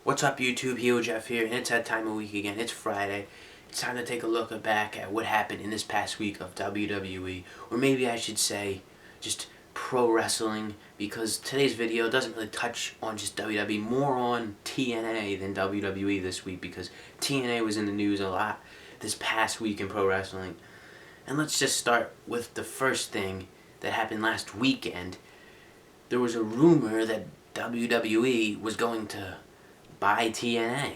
What's up YouTube, Heel Jeff here, and it's that time of week again. It's Friday. It's time to take a look back at what happened in this past week of WWE, or maybe I should say, just pro wrestling, because today's video doesn't really touch on just WWE, more on TNA than WWE this week, because TNA was in the news a lot this past week in pro wrestling. And let's just start with the first thing that happened last weekend. There was a rumor that WWE was going to buy TNA.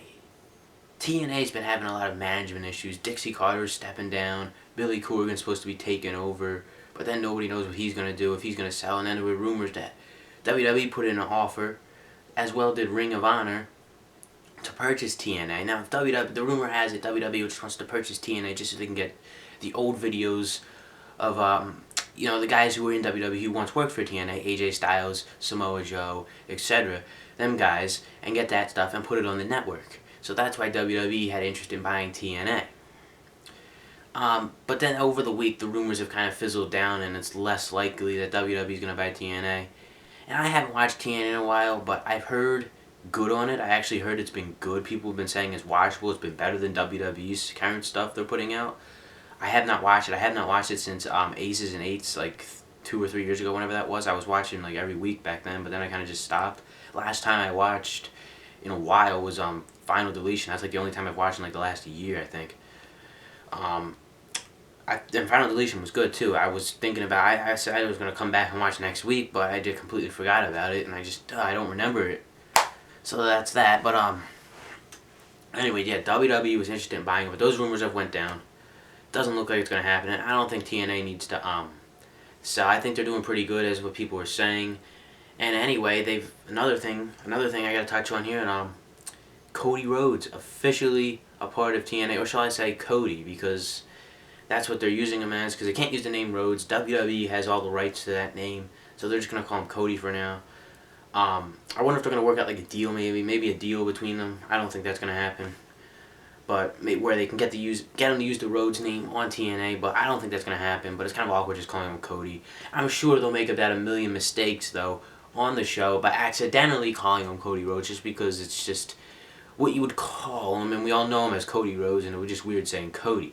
TNA's been having a lot of management issues. Dixie Carter's stepping down. Billy Corgan's supposed to be taking over. But then nobody knows what he's going to do, if he's going to sell. And then there were rumors that WWE put in an offer, as well did Ring of Honor, to purchase TNA. Now, the rumor has it WWE just wants to purchase TNA just so they can get the old videos of the guys who were in WWE who once worked for TNA, AJ Styles, Samoa Joe, etc., them guys, and get that stuff and put it on the network. So that's why WWE had interest in buying TNA. But then over the week, the rumors have kind of fizzled down, and it's less likely that WWE is going to buy TNA. And I haven't watched TNA in a while, but I've heard good on it. I actually heard it's been good. People have been saying it's watchable. It's been better than WWE's current stuff they're putting out. I have not watched it. I have not watched it since Aces and Eights, like 2 or 3 years ago, whenever that was. I was watching like every week back then, but then I kind of just stopped. Last time I watched in a while was Final Deletion. That's like the only time I've watched in like the last year, I think. And Final Deletion was good too. I was thinking about. I said I was gonna come back and watch next week, but I just completely forgot about it, and I don't remember it. So that's that. But anyway, yeah, WWE was interested in buying it, but those rumors have went down. Doesn't look like it's gonna happen, and I don't think TNA needs to sell. I think they're doing pretty good, as what people are saying. And anyway, another thing I gotta touch on here, and Cody Rhodes officially a part of TNA, or shall I say Cody, because that's what they're using him as, because they can't use the name Rhodes. WWE has all the rights to that name, so they're just gonna call him Cody for now. I wonder if they're gonna work out like a deal, maybe a deal between them. I don't think that's gonna happen, but where they can get him to use the Rhodes name on TNA, but I don't think that's gonna happen. But it's kind of awkward just calling him Cody. I'm sure they'll make about a million mistakes though on the show by accidentally calling him Cody Rhodes, just because it's just what you would call him, and we all know him as Cody Rhodes, and it was just weird saying Cody.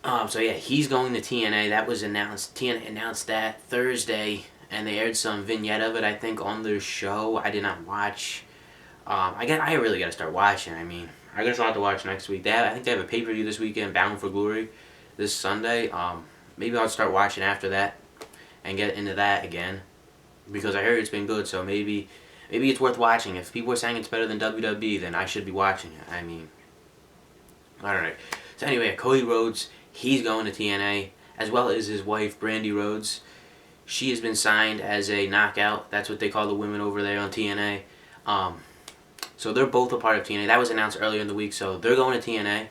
So yeah, he's going to TNA. That was announced. TNA announced that Thursday, and they aired some vignette of it, I think, on their show. I did not watch. I really got to start watching. I mean, I guess I'll have to watch next week. I think they have a pay-per-view this weekend, Bound for Glory, this Sunday. Maybe I'll start watching after that and get into that again, because I heard it's been good. So maybe it's worth watching. If people are saying it's better than WWE, then I should be watching it. I mean, alright. So anyway, Cody Rhodes, he's going to TNA, as well as his wife, Brandy Rhodes. She has been signed as a knockout. That's what they call the women over there on TNA. So they're both a part of TNA. That was announced earlier in the week, so they're going to TNA.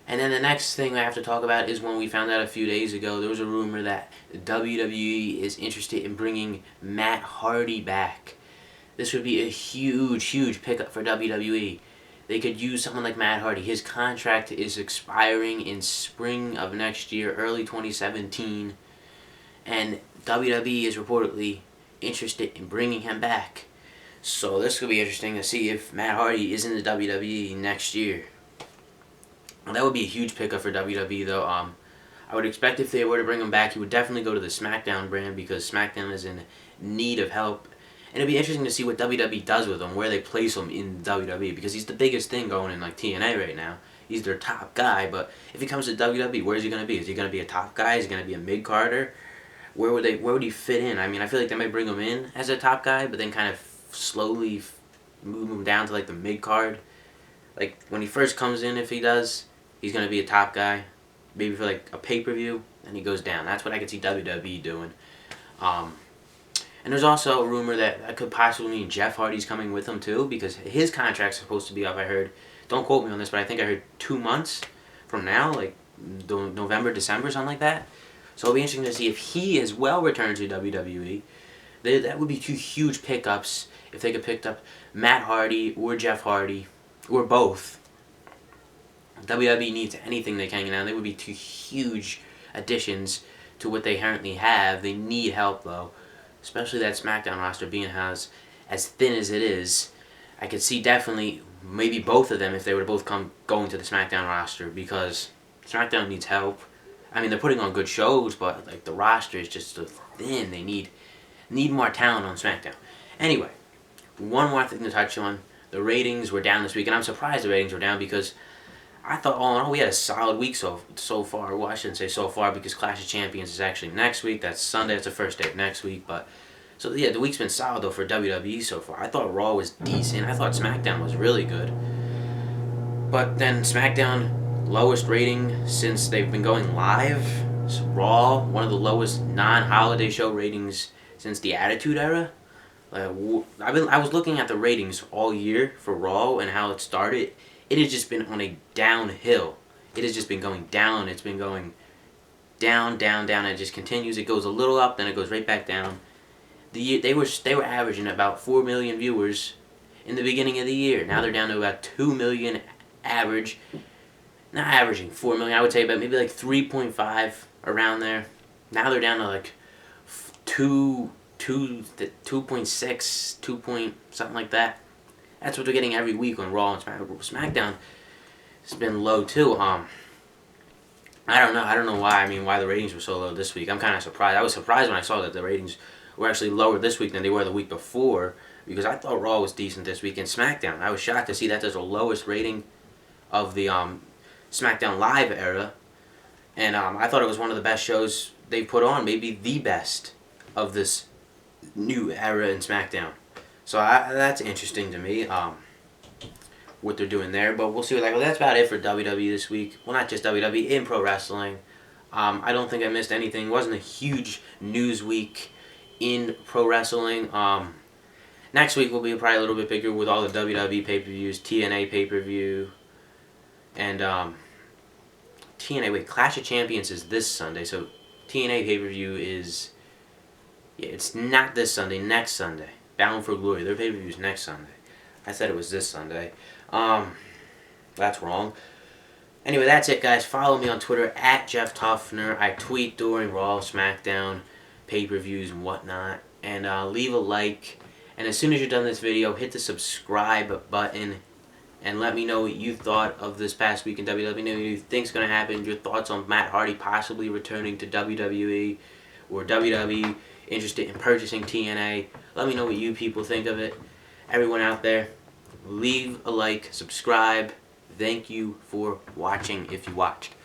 And then the next thing I have to talk about is when we found out a few days ago, there was a rumor that WWE is interested in bringing Matt Hardy back. This would be a huge, huge pickup for WWE. They could use someone like Matt Hardy. His contract is expiring in spring of next year, early 2017. And WWE is reportedly interested in bringing him back. So this could be interesting to see if Matt Hardy is in the WWE next year. That would be a huge pickup for WWE, though. I would expect if they were to bring him back, he would definitely go to the SmackDown brand, because SmackDown is in need of help. And it'd be interesting to see what WWE does with him, where they place him in WWE, because he's the biggest thing going in like TNA right now. He's their top guy, but if he comes to WWE, where's he going to be? Is he going to be a top guy? Is he going to be a mid-carder? Where would he fit in? I mean, I feel like they might bring him in as a top guy, but then kind of slowly move him down to like the mid-card. Like when he first comes in, if he does, he's going to be a top guy, maybe for like a pay-per-view, and he goes down. That's what I could see WWE doing. And there's also a rumor that could possibly mean Jeff Hardy's coming with him too, because his contract's supposed to be up, I heard. Don't quote me on this, but I think I heard 2 months from now, like November, December, something like that. So it'll be interesting to see if he as well returns to WWE. That would be 2 huge pickups if they could pick up Matt Hardy or Jeff Hardy, or both. WWE needs anything they can now. They would be 2 huge additions to what they currently have. They need help though, especially that SmackDown roster being as as thin as it is, I could see definitely maybe both of them if they would have both come going to the SmackDown roster, because SmackDown needs help. I mean, they're putting on good shows, but like the roster is just so thin. They need more talent on SmackDown. Anyway, one more thing to touch on. The ratings were down this week, and I'm surprised the ratings were down because I thought, all in all, we had a solid week so far. Well, I shouldn't say so far because Clash of Champions is actually next week. That's Sunday. That's the first day of next week. But so yeah, the week's been solid though for WWE so far. I thought Raw was decent. I thought SmackDown was really good. But then SmackDown, lowest rating since they've been going live. So Raw, one of the lowest non-holiday show ratings since the Attitude Era. I was looking at the ratings all year for Raw and how it started. It has just been on a downhill. It has just been going down. It's been going down, down, down. It just continues. It goes a little up, then it goes right back down. They were averaging about 4 million viewers in the beginning of the year. Now they're down to about 2 million average. Not averaging 4 million. I would say about maybe like 3.5 around there. Now they're down to like 2.6, 2 point something like that. That's what they're getting every week on Raw and SmackDown. It's been low too. I don't know why. I mean, why the ratings were so low this week. I'm kind of surprised. I was surprised when I saw that the ratings were actually lower this week than they were the week before, because I thought Raw was decent this week. And SmackDown, I was shocked to see that there's the lowest rating of the SmackDown Live era, and I thought it was one of the best shows they put on, maybe the best of this new era in SmackDown. So that's interesting to me, what they're doing there. But we'll see. That's about it for WWE this week. Well, not just WWE, in pro wrestling. I don't think I missed anything. It wasn't a huge news week in pro wrestling. Next week will be probably a little bit bigger with all the WWE pay-per-views, TNA pay-per-view, and TNA. Wait, Clash of Champions is this Sunday, so TNA pay-per-view is... Yeah, it's not this Sunday, next Sunday. Bound for Glory. Their pay-per-view is next Sunday. I said it was this Sunday. That's wrong. Anyway, that's it, guys. Follow me on Twitter, @JeffTuffner. I tweet during Raw, SmackDown, pay-per-views, and whatnot. And leave a like. And as soon as you're done this video, hit the subscribe button. And let me know what you thought of this past week in WWE. What you think's going to happen. Your thoughts on Matt Hardy possibly returning to WWE. Or WWE interested in purchasing TNA. Let me know what you people think of it. Everyone out there, leave a like, subscribe. Thank you for watching if you watched.